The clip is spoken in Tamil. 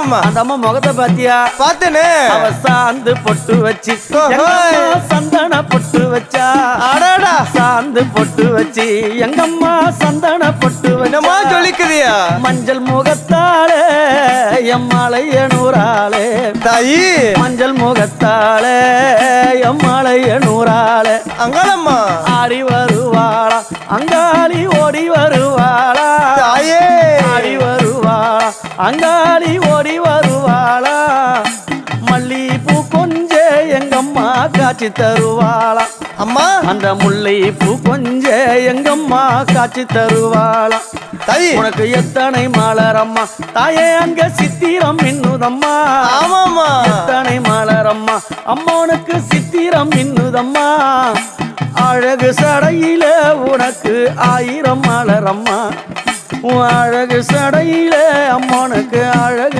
ஆமாமா. அந்த அம்மா முகத்தை பாத்தியா? பார்த்தேனே. அவ சாந்து பொட்டு வச்சு சந்தன பொட்டு வச்சா. அடடா. சாந்து பொட்டு வச்சு எங்கம்மா சந்தன பொட்டு என்னமா வச்சா. சொல்லிக்குதியா? மஞ்சள் முகத்தாளே எம்மாளைய நூறாளே தாயி. மஞ்சள் முகத்தாளே எம்மாளைய நூறாளே அங்காளம்மா. ஆடி வருவாளா அங்காளி ஓடி வருவாளா. தாயே. ஆடி வருவாளா அங்காளி ஓடி வருவாளா. மல்லிப்பூ கொஞ்ச எங்கம்மா காட்சி தருவாளா. அம்மா. அந்த முல்லைப்பூ கொஞ்ச எங்கம்மா காட்சி தருவாளா. தாயி. உனக்கு எத்தனை மலரம்மா தாயே அங்க சித்திரம் இன்னுதம்மா. ஆமாமா. எத்தனை மலரம்மா அம்மனுக்கு சித்திரம் இன்னுதம்மா. அழகு சடையில உனக்கு 1000 மலரம்மா. அழகு சடையில அம்மனுக்கு அழகு